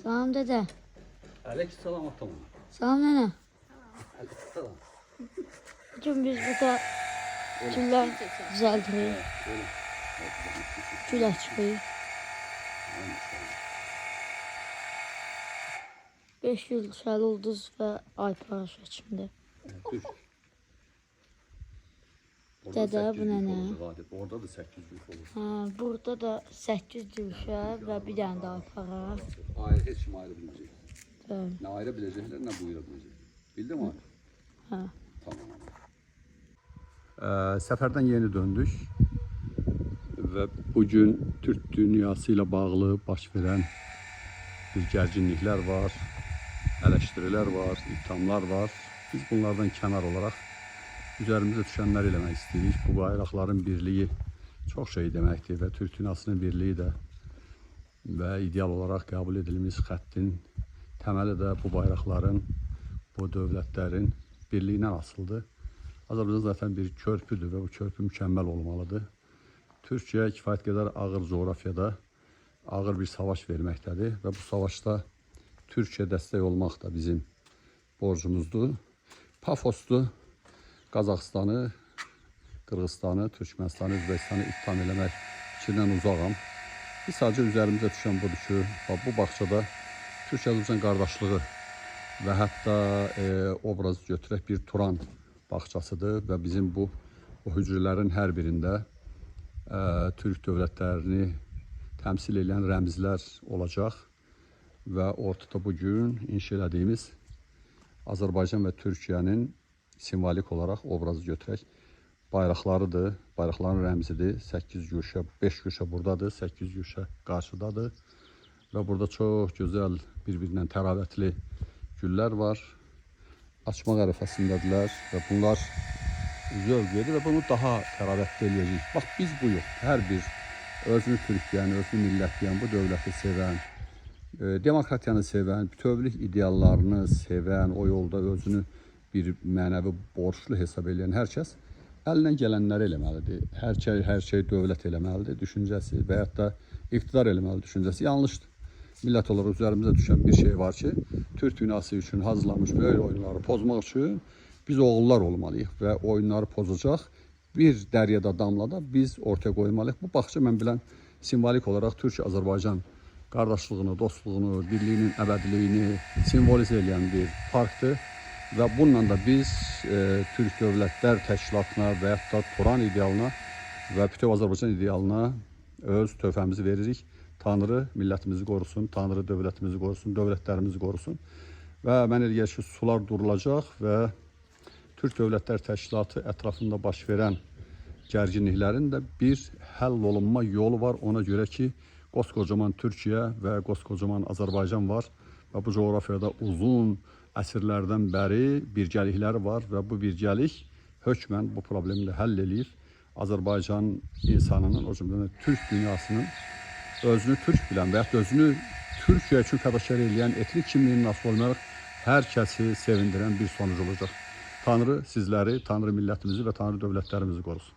Salam dede. Aleykümselam atamam. Salam nene. Aleykümselam. Bugün biz burada güller düzeltirik. Gül açırıq. 5 gül, şəl ulduz və ay paraşüt içində. Dədə bu nənə. Orada da 8 gül olur. Ha, burada da 8 gülşə və bir dənə də ay paraşüt. Ayrı, heç kim ayrı bilmeyecek. Bəli. Ne ayrı bilecekler, ne buyura bilecek. Bildin mi? Ha. Tamam. Səfərdən yeni döndük və bugün Türk dünyasıyla bağlı baş verən bir gərginliklər var, eleştirilər var, ithamlar var. Biz bunlardan kənar olaraq üzərimizə düşənləri eləmək istəyirik. Bu bayraqların birliyi çox şey deməkdir və Türk dünyasının birliyi də və ideal olaraq qəbul edilmiş xəttin təməli də bu bayraqların, bu dövlətlərin birliyindən asıldı. Azərbaycan zaten bir körpüdür və bu körpü mükəmməl olmalıdır. Türkiyə kifayət qədər ağır coğrafiyada ağır bir savaş verməkdədir və bu savaşda Türkiyə dəstək olmaq da bizim borcumuzdur. Pafosdur Qazaxıstanı, Qırğızstanı, Türkmenistanı, Özbəkistanı ittiham eləmək fikrindən uzağam. Biz sadəcə üzərimizə düşən budur ki, bu bağçada Türkiyə-Azərbaycan qardaşlığı və hətta obraz götürək bir Turan bağçasıdır və bizim bu hücrələrin hər birində Türk dövlətlərini təmsil edən rəmzlər olacaq və ortada bugün inşa elədiyimiz Azərbaycan və Türkiyənin simvolik olaraq obrazı götürək bayraqlarıdır. Bayraqların rəmzidir. 8 güşə, 5 güşə buradadır, 8 güşə qarşıdadır və burada çox gözəl bir-birindən təravətli güllər var. Açmaq ərəfəsindədirlər və bunlar zövq verir və bunu daha təravətli eləyəcək. Bax, biz buyuq, hər bir özünü Türkiyəni, özünü millətliyən, bu dövləti sevən, demokratiyanı sevən, bütövlük ideallarını sevən, o yolda özünü bir mənəvi borçlu hesab edən hər kəs əlindən gələnləri eləməlidir. Hər şey dövlət eləməlidir düşüncəsi və yaxud da iqtidar eləməli düşüncəsi yanlışdır. Millət olaraq üzərimizə düşən bir şey var ki, Türk dünyası üçün hazırlanmış böyle oyunları pozmaq üçün biz oğullar olmalıyıq və oyunları pozacaq bir dəryada damlada biz ortaya qoymalıyıq. Bu bağça mən bilən simvolik olaraq Türk-Azərbaycan qardaşlığını, dostluğunu, birliyinin əbədiliyini simvolizə edən bir parkdır. Və bununla da biz Türk Dövlətlər Təşkilatına və yaxud da Turan idealına və bütöv Azərbaycan idealına öz töhfəmizi veririk. Tanrı millətimizi qorusun, Tanrı dövlətimizi qorusun, dövlətlərimizi qorusun. Və mən eləyər ki, sular durulacaq və Türk Dövlətlər Təşkilatı ətrafında baş verən gərginliklərin də bir həll olunma yolu var. Ona görə ki, qoskocaman Türkiyə və qoskocaman Azərbaycan var və bu coğrafiyada uzun əsrlərdən bəri birgəlikləri var və bu birgəlik hökmən bu problemi də həll eləyir. Azərbaycan insanının, o cümlədən Türk dünyasının özünü Türk bilən və yaxud özünü Türkiyə üçün fədakar eləyən etnik kimliyinin asılı olmayaraq hər kəsi sevindirən bir sonuc olacaq. Tanrı sizləri, Tanrı millətimizi və Tanrı dövlətlərimizi qorusun.